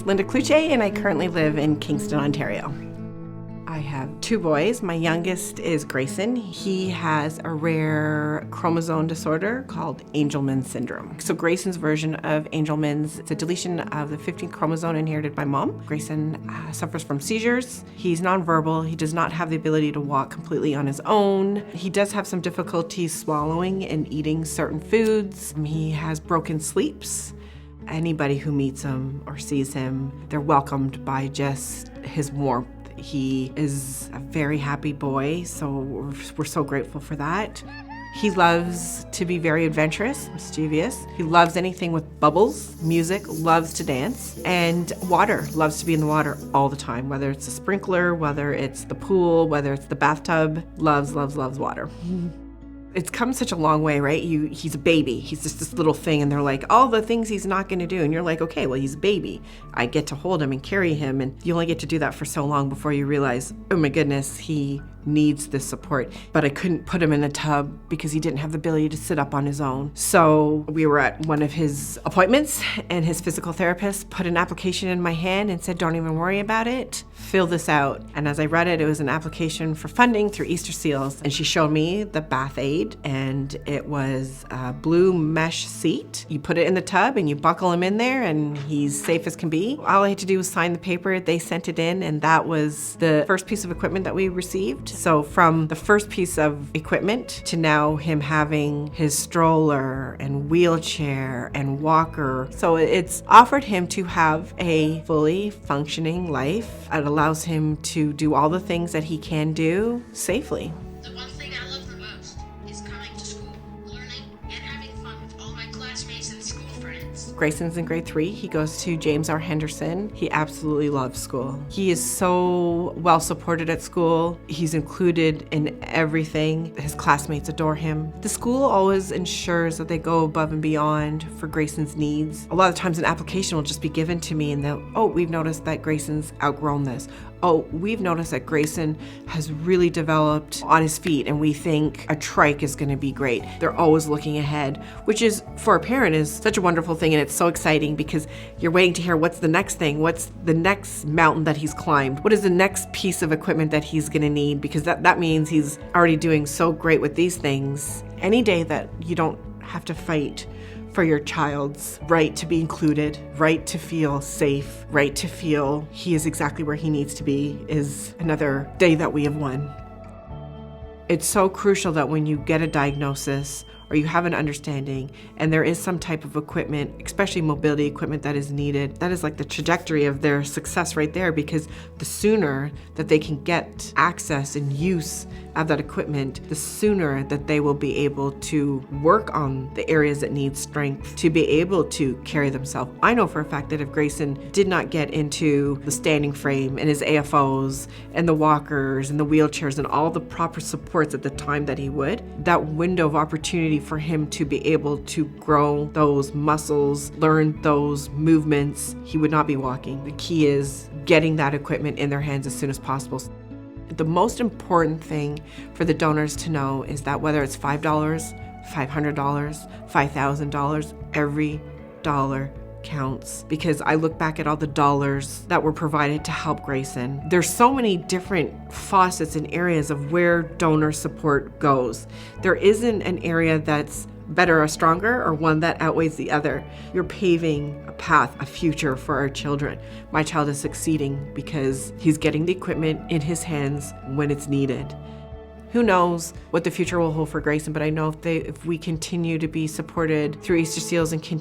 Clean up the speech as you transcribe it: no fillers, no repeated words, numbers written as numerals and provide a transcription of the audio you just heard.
Linda Cluche, and I currently live in Kingston, Ontario. I have 2 boys. My youngest is Grayson. He has a rare chromosome disorder called Angelman syndrome. So Grayson's version of Angelman's is a deletion of the 15th chromosome inherited by mom. Grayson suffers from seizures. He's nonverbal. He does not have the ability to walk completely on his own. He does have some difficulty swallowing and eating certain foods. He has broken sleeps. Anybody who meets him or sees him, they're welcomed by just his warmth. He is a very happy boy, so we're so grateful for that. He loves to be very adventurous, mischievous. He loves anything with bubbles, music, loves to dance, and water, loves to be in the water all the time, whether it's a sprinkler, whether it's the pool, whether it's the bathtub, loves water. It's come such a long way, right? He's a baby. He's just this little thing, and they're like, all the things he's not going to do. And you're like, okay, well, he's a baby. I get to hold him and carry him, and you only get to do that for so long before you realize, oh my goodness, he needs this support. But I couldn't put him in a tub because he didn't have the ability to sit up on his own. So we were at one of his appointments, and his physical therapist put an application in my hand and said, don't even worry about it. Fill this out. And as I read it, it was an application for funding through Easter Seals. And she showed me the bath aid, and it was a blue mesh seat. You put it in the tub and you buckle him in there, and he's safe as can be. All I had to do was sign the paper. They sent it in, and that was the first piece of equipment that we received. So from the first piece of equipment to now him having his stroller and wheelchair and walker. So it's offered him to have a fully functioning life. It allows him to do all the things that he can do safely. The one thing I love the most is coming to school, learning, and having fun with all my classmates and school friends. Grayson's in grade 3. He goes to James R. Henderson. He absolutely loves school. He is so well supported at school. He's included in everything. His classmates adore him. The school always ensures that they go above and beyond for Grayson's needs. A lot of times an application will just be given to me, and they'll, oh, we've noticed that Grayson's outgrown this. Oh, we've noticed that Grayson has really developed on his feet, and we think a trike is going to be great. They're always looking ahead, which is, for a parent, is such a wonderful thing, and it's so exciting because you're waiting to hear what's the next thing, what's the next mountain that he's climbed, what is the next piece of equipment that he's going to need, because that means he's already doing so great with these things. Any day that you don't have to fight for your child's right to be included, right to feel safe, right to feel he is exactly where he needs to be is another day that we have won. It's so crucial that when you get a diagnosis or you have an understanding and there is some type of equipment, especially mobility equipment that is needed, that is like the trajectory of their success right there, because the sooner that they can get access and use of that equipment, the sooner that they will be able to work on the areas that need strength to be able to carry themselves. I know for a fact that if Grayson did not get into the standing frame and his AFOs and the walkers and the wheelchairs and all the proper supports at the time that he would, that window of opportunity for him to be able to grow those muscles, learn those movements, he would not be walking. The key is getting that equipment in their hands as soon as possible. The most important thing for the donors to know is that whether it's $5, $500, $5,000, every dollar counts, because I look back at all the dollars that were provided to help Grayson. There's so many different facets and areas of where donor support goes. There isn't an area that's better or stronger or one that outweighs the other. You're paving a path, a future for our children. My child is succeeding because he's getting the equipment in his hands when it's needed. Who knows what the future will hold for Grayson, but I know if we continue to be supported through Easter Seals and continue